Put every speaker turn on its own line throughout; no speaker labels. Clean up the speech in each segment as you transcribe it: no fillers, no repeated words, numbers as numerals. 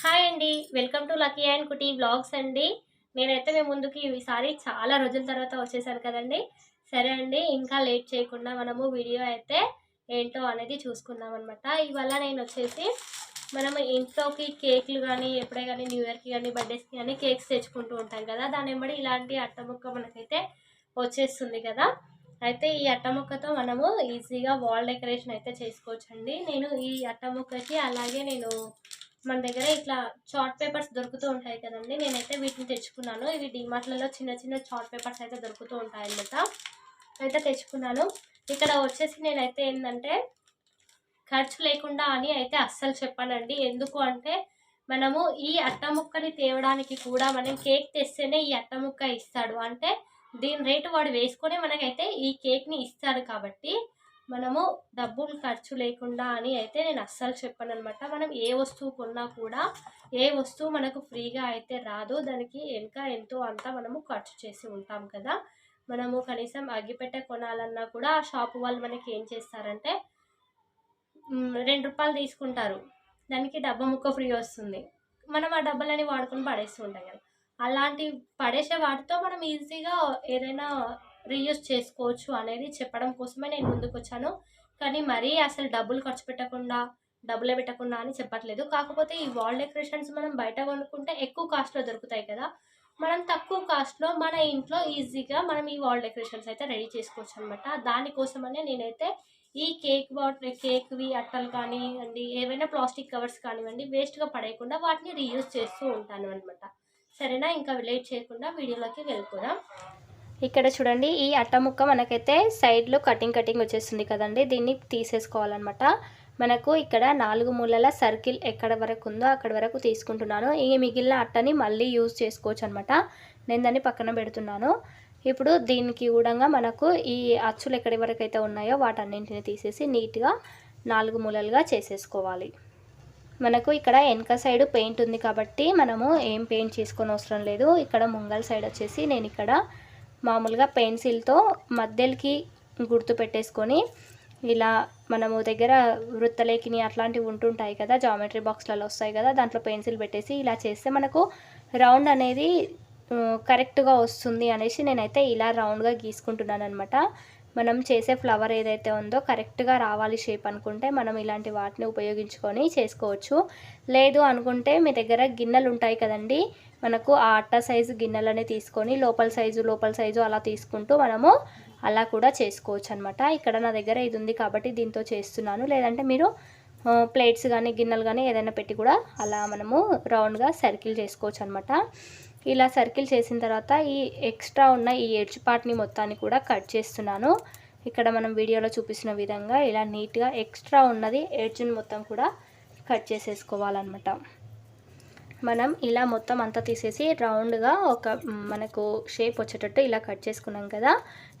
Hi అండి. Welcome to lucky and Kutty vlogs అండి. నేనైతే మీ ముందుకి ఈసారి చాలా రోజుల తర్వాత వచ్చేసాను కదండీ. సరే అండి, ఇంకా లేట్ చేయకుండా మనము వీడియో అయితే ఏంటో అనేది చూసుకుందామనమాట. ఇవాళ నేనొచ్చేసి మనము ఇంట్లోకి కేకులు గానీ, ఎప్పుడే గానీ న్యూ ఇయర్‌కి గానీ, బర్త్‌డేస్‌కి గానీ కేక్స్ తెచ్చుకుంటూ ఉంటాం కదా! దానెమ్మడి ఇలాంటి అట్టముక్క మనకైతే వచ్చేస్తుంది కదా! అయితే ఈ అట్టముక్కతో మనము ఈజీగా వాల్ డెకరేషన్ అయితే చేసుకోవచ్చండి. నేను ఈ అట్టముక్కకి అలాగే మన దగ్గర ఇట్లా చార్ట్ పేపర్స్ దొరుకుతూ ఉంటాయి కదండీ. నేనైతే వీటిని తెచ్చుకున్నాను. ఇవి డీమార్ట్‌లలో చిన్న చిన్న చార్ట్ పేపర్స్ అయితే దొరుకుతూ ఉంటాయన్నమాట. అయితే తెచ్చుకున్నాను. ఇక్కడ వచ్చేసి నేనైతే ఏందంటే ఖర్చు లేకుండా అని అయితే అస్సలు చెప్పనండి. ఎందుకు అంటే మనము ఈ అట్ట ముక్కని తేవడానికి కూడా మనం కేక్ తెస్తేనే ఈ అట్ట ముక్క ఇస్తాడు. అంటే దీని రేటు వాడు వేసుకొనే మనకైతే ఈ కేక్‌ని ఇస్తాడు కాబట్టి మనము డబ్బులు ఖర్చు లేకుండా అని అయితే నేను అస్సలు చెప్పననమాట. మనం ఏ వస్తువు కొన్నా కూడా ఏ వస్తువు మనకు ఫ్రీగా అయితే రాదు. దానికి ఇంకా ఎంతో అంత మనము ఖర్చు చేసి ఉంటాం కదా! మనము కనీసం అగ్గిపెట్టె కొనాలన్నా కూడా ఆ షాపు వాళ్ళు మనకి ఏం చేస్తారంటే రూ. 2 తీసుకుంటారు. దానికి డబ్బా ముక్క ఫ్రీ వస్తుంది. మనం ఆ డబ్బాలని వాడుకొని పడేస్తూ ఉంటాం కదా! అలాంటి పడేసే వాటితో మనం ఈజీగా ఏదైనా రీయూజ్ చేసుకోవచ్చు అనేది చెప్పడం కోసమే నేను ముందుకొచ్చాను. కానీ మరీ అసలు డబ్బులు ఖర్చు పెట్టకుండా, డబ్బులే పెట్టకుండా అని చెప్పట్లేదు. కాకపోతే ఈ వాల్ డెకరేషన్స్ మనం బయట కొనుక్కుంటే ఎక్కువ కాస్ట్‌లో దొరుకుతాయి కదా! మనం తక్కువ కాస్ట్‌లో మన ఇంట్లో ఈజీగా మనం ఈ వాల్ డెకరేషన్స్ అయితే రెడీ చేసుకోవచ్చనమాట. దానికోసమనే నేనైతే ఈ కేక్‌వి అట్టలు కానివ్వండి, ఏవైనా ప్లాస్టిక్ కవర్స్ కానివ్వండి, వేస్ట్‌గా పడేయకుండా వాటిని రీయూజ్ చేస్తూ ఉంటాను అనమాట. సరేనా? ఇంకా లేట్ చేయకుండా వీడియోలోకి వెళ్ళిపోదాం. ఇక్కడ చూడండి, ఈ అట్ట ముక్క మనకైతే సైడ్‌లో కటింగ్ వచ్చేస్తుంది కదండీ! దీన్ని తీసేసుకోవాలనమాట. మనకు ఇక్కడ 4 మూలల సర్కిల్ ఎక్కడ వరకు ఉందో అక్కడి వరకు తీసుకుంటున్నాను. ఈ మిగిలిన అట్టని మళ్ళీ యూజ్ చేసుకోవచ్చనమాట. నేను దాన్ని పక్కన పెడుతున్నాను. ఇప్పుడు దీనికి గూడంగా మనకు ఈ అచ్చులు ఎక్కడి వరకైతే ఉన్నాయో వాటన్నింటిని తీసేసి నీట్‌గా 4 మూలలుగా చేసేసుకోవాలి. మనకు ఇక్కడ వెనక సైడ్ పెయింట్ ఉంది కాబట్టి మనము ఏం పెయింట్ చేసుకోనవసరం లేదు. ఇక్కడ ముంగల్ సైడ్ వచ్చేసి నేను ఇక్కడ మామూలుగా పెన్సిల్‌తో మధ్యలకి గుర్తు పెట్టేసుకొని ఇలా మనము దగ్గర వృత్తలేఖిని అట్లాంటివి ఉంటుంటాయి కదా! జామెట్రీ బాక్స్‌లలో వస్తాయి కదా! దాంట్లో పెన్సిల్ పెట్టేసి ఇలా చేస్తే మనకు రౌండ్ అనేది కరెక్ట్‌గా వస్తుంది అనేసి నేనైతే ఇలా రౌండ్‌గా గీసుకుంటున్నాననమాట. మనం చేసే ఫ్లవర్ ఏదైతే ఉందో కరెక్ట్‌గా రావాలి షేప్ అనుకుంటే మనం ఇలాంటి వాటిని ఉపయోగించుకొని చేసుకోవచ్చు. లేదు అనుకుంటే మీ దగ్గర గిన్నెలు ఉంటాయి కదండీ! మనకు ఆ అట్ట సైజు గిన్నెలనే తీసుకొని లోపల సైజు అలా తీసుకుంటూ మనము అలా కూడా చేసుకోవచ్చనమాట. ఇక్కడ నా దగ్గర ఇది ఉంది కాబట్టి దీంతో చేస్తున్నాను. లేదంటే మీరు ప్లేట్స్ గానీ, గిన్నెలు గానీ ఏదైనా పెట్టి కూడా అలా మనము రౌండ్‌గా సర్కిల్ చేసుకోవచ్చనమాట. ఇలా సర్కిల్ చేసిన తర్వాత ఈ ఎక్స్ట్రా ఉన్న ఈ ఎడ్జ్ పార్ట్‌ని మొత్తాన్ని కూడా కట్ చేస్తున్నాను. ఇక్కడ మనం వీడియోలో చూపిస్తున్న విధంగా ఇలా నీట్‌గా ఎక్స్ట్రా ఉన్నది ఎడ్జ్‌ని మొత్తం కూడా కట్ చేసేసుకోవాలన్నమాట. మనం ఇలా మొత్తం అంతా తీసేసి రౌండ్‌గా మనకు షేప్ వచ్చేటట్టు ఇలా కట్ చేసుకున్నాం కదా!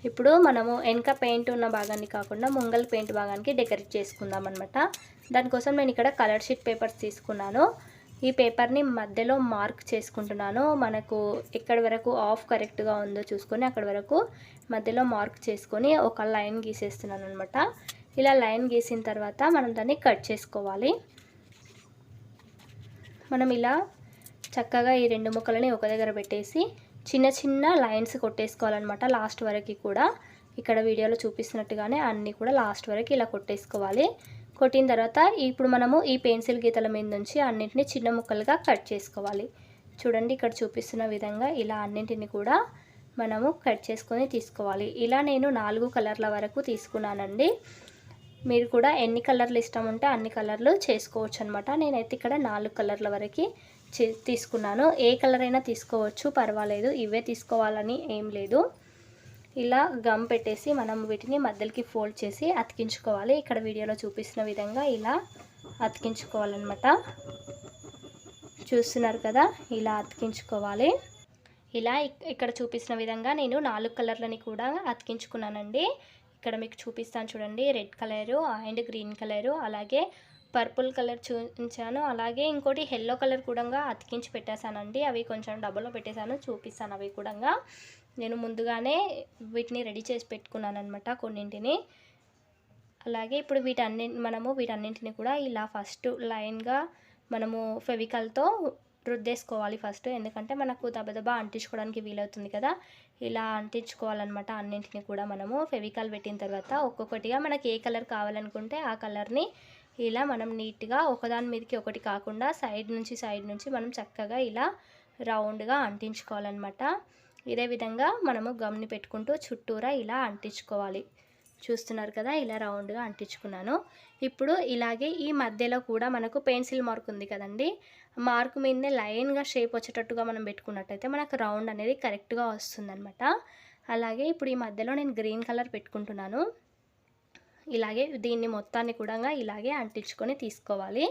ఇప్పుడు మనము వెనక పెయింట్ ఉన్న భాగాన్ని కాకుండా ముంగల్ పెయింట్ భాగానికి డెకరేట్ చేసుకుందాం అనమాట. దానికోసం నేను ఇక్కడ కలర్ షీట్ పేపర్స్ తీసుకున్నాను. ఈ పేపర్‌ని మధ్యలో మార్క్ చేసుకుంటున్నాను. మనకు ఎక్కడి వరకు ఆఫ్ కరెక్ట్‌గా ఉందో చూసుకొని అక్కడి వరకు మధ్యలో మార్క్ చేసుకొని ఒక లైన్ గీసేస్తున్నాను అనమాట. ఇలా లైన్ గీసిన తర్వాత మనం దాన్ని కట్ చేసుకోవాలి. మనం ఇలా చక్కగా ఈ 2 ముక్కలని ఒక దగ్గర పెట్టేసి చిన్న చిన్న లైన్స్ కొట్టేసుకోవాలన్నమాట లాస్ట్ వరకు కూడా. ఇక్కడ వీడియోలో చూపిస్తున్నట్టుగానే అన్నీ కూడా లాస్ట్ వరకు ఇలా కొట్టేసుకోవాలి. కొట్టిన తర్వాత ఇప్పుడు మనము ఈ పెన్సిల్ గీతల మీద నుంచి అన్నింటినీ చిన్న ముక్కలుగా కట్ చేసుకోవాలి. చూడండి, ఇక్కడ చూపిస్తున్న విధంగా ఇలా అన్నింటిని కూడా మనము కట్ చేసుకొని తీసుకోవాలి. ఇలా నేను 4 కలర్ల వరకు తీసుకున్నానండి. మీరు కూడా ఎన్ని కలర్లు ఇష్టం ఉంటే అన్ని కలర్లు చేసుకోవచ్చు అనమాట. నేనైతే ఇక్కడ 4 కలర్ల వరకు తీసుకున్నాను. ఏ కలర్ అయినా తీసుకోవచ్చు, పర్వాలేదు. ఇవే తీసుకోవాలని ఏం లేదు. ఇలా గమ్ పెట్టేసి మనం వీటిని మధ్యలోకి ఫోల్డ్ చేసి అతికించుకోవాలి. ఇక్కడ వీడియోలో చూపిస్తున్న విధంగా ఇలా అతికించుకోవాలన్నమాట. చూస్తున్నారు కదా, ఇలా అతికించుకోవాలి. ఇలా ఇక్కడ చూపిస్తున్న విధంగా నేను 4 కలర్లని కూడా అతికించుకున్నానండి. ఇక్కడ మీకు చూపిస్తాను చూడండి. Red colour and green colour, అలాగే పర్పుల్ కలర్ చూపించాను. అలాగే ఇంకోటి యెల్లో కలర్ కూడా అతికించి పెట్టేశానండి. అవి కొంచెం డబ్బాలో పెట్టేశాను, చూపిస్తాను. అవి కూడా నేను ముందుగానే వీటిని రెడీ చేసి పెట్టుకున్నాను అనమాట కొన్నింటిని. అలాగే ఇప్పుడు మనము వీటన్నింటిని కూడా ఇలా ఫస్ట్ లైన్గా మనము ఫెవికాల్తో రుద్దేసుకోవాలి ఫస్ట్, ఎందుకంటే మనకు దబదబా అంటించుకోవడానికి వీలవుతుంది కదా. ఇలా అంటించుకోవాలన్నమాట అన్నింటిని కూడా. మనము ఫెవికాల్ పెట్టిన తర్వాత ఒక్కొక్కటిగా మనకి ఏ కలర్ కావాలనుకుంటే ఆ కలర్ని ఇలా మనం నీట్గా ఒకదాని మీదకి ఒకటి కాకుండా సైడ్ నుంచి మనం చక్కగా ఇలా రౌండ్గా అంటించుకోవాలన్నమాట. ఇదే విధంగా మనము గమ్ని పెట్టుకుంటూ చుట్టూరా ఇలా అంటించుకోవాలి. చూస్తున్నారు కదా, ఇలా రౌండ్గా అంటించుకున్నాను. ఇప్పుడు ఇలాగే ఈ మధ్యలో కూడా మనకు పెన్సిల్ మార్క్ ఉంది కదండి, మార్క్ మీదనే లైన్గా షేప్ వచ్చేటట్టుగా మనం పెట్టుకున్నట్టయితే మనకు రౌండ్ అనేది కరెక్ట్గా వస్తుందన్నమాట. అలాగే ఇప్పుడు ఈ మధ్యలో నేను గ్రీన్ కలర్ పెట్టుకుంటున్నాను. ఇలాగే దీన్ని మొత్తాన్ని కూడా ఇలాగే అంటించుకొని తీసుకోవాలి.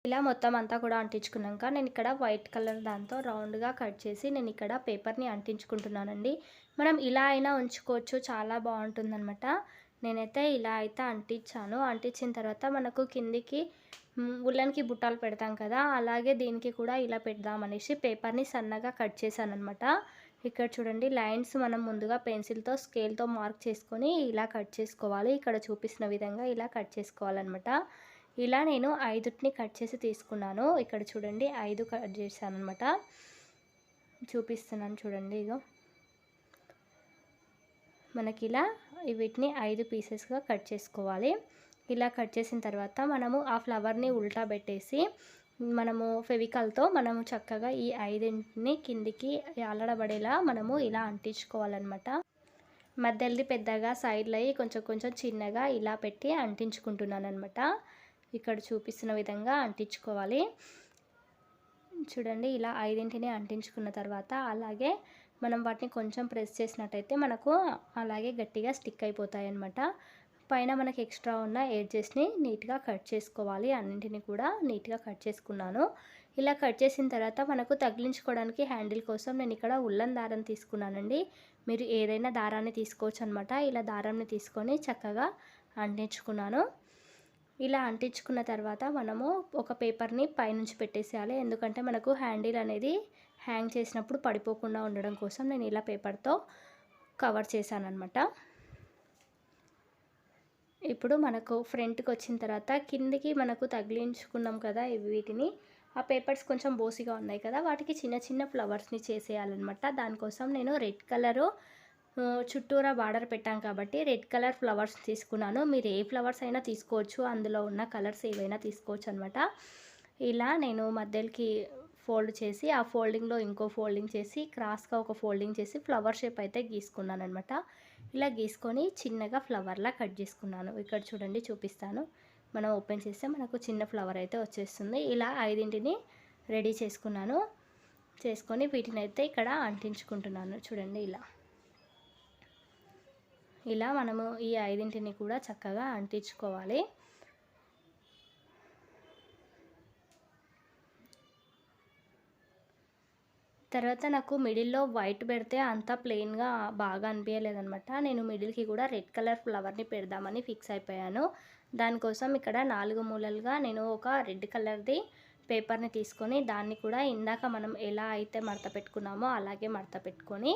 ఇలా మొత్తం అంతా కూడా అంటించుకున్నాక నేను ఇక్కడ వైట్ కలర్ దాంతో రౌండ్గా కట్ చేసి నేను ఇక్కడ పేపర్ని అంటించుకుంటున్నానండి. మనం ఇలా అయినా ఉంచుకోవచ్చు, చాలా బాగుంటుందన్నమాట. నేనైతే ఇలా అయితే అంటించాను. అంటించిన తర్వాత మనకు కిందికి ఉల్లన్కి బుట్టాలు పెడతాం కదా, అలాగే దీనికి కూడా ఇలా పెడదామనేసి పేపర్ని సన్నగా కట్ చేశాను అనమాట. ఇక్కడ చూడండి, లైన్స్ మనం ముందుగా పెన్సిల్తో స్కేల్తో మార్క్ చేసుకొని ఇలా కట్ చేసుకోవాలి. ఇక్కడ చూపిస్తున్న విధంగా ఇలా కట్ చేసుకోవాలన్నమాట. ఇలా నేను 5ని కట్ చేసి తీసుకున్నాను. ఇక్కడ చూడండి 5 కట్ చేశాను అనమాట. చూపిస్తున్నాను చూడండి. ఇగో మనకి ఇలా వీటిని 5 పీసెస్గా కట్ చేసుకోవాలి. ఇలా కట్ చేసిన తర్వాత మనము ఆ ఫ్లవర్ని ఉల్టా పెట్టేసి మనము ఫెవికాల్తో మనము చక్కగా ఈ 5ని కిందికి అల్లడబడేలా మనము ఇలా అంటించుకోవాలన్నమాట. మధ్యలో పెద్దగా, సైడ్లో కొంచెం కొంచెం చిన్నగా ఇలా పెట్టి అంటించుకుంటున్నాను అనమాట. ఇక్కడ చూపిస్తున్న విధంగా అంటించుకోవాలి. చూడండి, ఇలా 5ని అంటించుకున్న తర్వాత అలాగే మనం వాటిని కొంచెం ప్రెస్ చేసినట్టయితే మనకు అలాగే గట్టిగా స్టిక్ అయిపోతాయి అన్నమాట. పైన మనకి ఎక్స్ట్రా ఉన్న ఎడ్జెస్ని నీట్గా కట్ చేసుకోవాలి. అన్నింటిని కూడా నీట్గా కట్ చేసుకున్నాను. ఇలా కట్ చేసిన తర్వాత మనకు తగిలించుకోవడానికి హ్యాండిల్ కోసం నేను ఇక్కడ ఉల్లన్ దారం తీసుకున్నానండి. మీరు ఏదైనా దారాన్ని తీసుకోవచ్చు అనమాట. ఇలా దారాన్ని తీసుకొని చక్కగా అంటించుకున్నాను. ఇలా అంటించుకున్న తర్వాత మనము ఒక పేపర్ని పైనుంచి పెట్టేసేయాలి. ఎందుకంటే మనకు హ్యాండిల్ అనేది హ్యాంగ్ చేసినప్పుడు పడిపోకుండా ఉండడం కోసం నేను ఇలా పేపర్తో కవర్ చేశాను అనమాట. ఇప్పుడు మనకు ఫ్రంట్కి వచ్చిన తర్వాత కిందికి మనకు తగిలించుకున్నాం కదా వీటిని, ఆ పేపర్స్ కొంచెం బోసిగా ఉన్నాయి కదా, వాటికి చిన్న చిన్న ఫ్లవర్స్ని చేసేయాలన్నమాట. దానికోసం నేను రెడ్ కలరు చుట్టూరా బార్డర్ పెట్టాం కాబట్టి రెడ్ కలర్ ఫ్లవర్స్ తీసుకున్నాను. మీరు ఏ ఫ్లవర్స్ అయినా తీసుకోవచ్చు, అందులో ఉన్న కలర్స్ ఏవైనా తీసుకోవచ్చు అనమాట. ఇలా నేను మధ్యలోకి ఫోల్డ్ చేసి ఆ ఫోల్డింగ్లో ఇంకో ఫోల్డింగ్ చేసి క్రాస్గా ఒక ఫోల్డింగ్ చేసి ఫ్లవర్ షేప్ అయితే గీసుకున్నాను అనమాట. ఇలా గీసుకొని చిన్నగా ఫ్లవర్లా కట్ చేసుకున్నాను. ఇక్కడ చూడండి, చూపిస్తాను. మనం ఓపెన్ చేస్తే మనకు చిన్న ఫ్లవర్ అయితే వచ్చేస్తుంది. ఇలా 5ని రెడీ చేసుకున్నాను. చేసుకొని వీటిని అయితే ఇక్కడ అంటించుకుంటున్నాను. చూడండి, ఇలా మనము ఈ 5ని కూడా చక్కగా అంటించుకోవాలి. తర్వాత నాకు మిడిల్లో వైట్ పెడితే అంత ప్లెయిన్గా బాగా అనిపించలేదనమాట. నేను మిడిల్కి కూడా రెడ్ కలర్ ఫ్లవర్ని పెడదామని ఫిక్స్ అయిపోయాను. దానికోసం ఇక్కడ 4 మూలలుగా నేను ఒక రెడ్ కలర్ది పేపర్ని తీసుకొని దాన్ని కూడా ఇందాక మనం ఎలా అయితే మడత పెట్టుకున్నామో అలాగే మడత పెట్టుకొని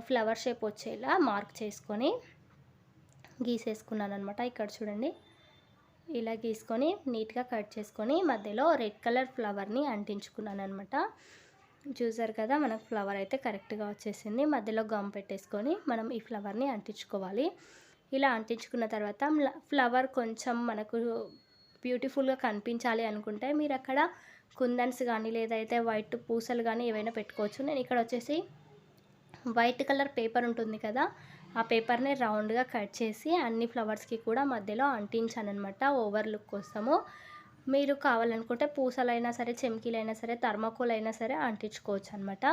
ఫ్లవర్ షేప్ వచ్చేలా మార్క్ చేసుకొని గీసేసుకున్నాను అనమాట. ఇక్కడ చూడండి, ఇలా గీసుకొని నీట్గా కట్ చేసుకొని మధ్యలో రెడ్ కలర్ ఫ్లవర్ని అంటించుకున్నాను అనమాట. చూసారు కదా, మనకు ఫ్లవర్ అయితే కరెక్ట్గా వచ్చేసింది. మధ్యలో గమ్ పెట్టేసుకొని మనం ఈ ఫ్లవర్ని అంటించుకోవాలి. ఇలా అంటించుకున్న తర్వాత ఫ్లవర్ కొంచెం మనకు బ్యూటిఫుల్గా కనిపించాలి అనుకుంటే మీరు అక్కడ కుందన్స్ కానీ లేదైతే వైట్ పూసలు కానీ ఏవైనా పెట్టుకోవచ్చు. నేను ఇక్కడ వచ్చేసి వైట్ కలర్ పేపర్ ఉంటుంది కదా, ఆ పేపర్ని రౌండ్గా కట్ చేసి అన్ని ఫ్లవర్స్కి కూడా మధ్యలో అంటించాను అనమాట, ఓవర్ లుక్ కోసము. మీరు కావాలనుకుంటే పూసలైనా సరే, చెమ్కీలైనా సరే, థర్మాకోల్ అయినా సరే అంటించుకోవచ్చు అనమాట.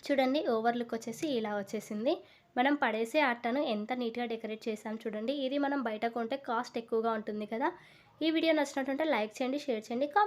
చూడండి, ఓవర్ లుక్ వచ్చేసి ఇలా వచ్చేసింది. మనం పడేసే అట్టను ఎంత నీట్గా డెకరేట్ చేసాం చూడండి. ఇది మనం బయట కొంటే కాస్ట్ ఎక్కువగా ఉంటుంది కదా. ఈ వీడియో నచ్చినట్టుంటే లైక్ చేయండి, షేర్ చేయండి,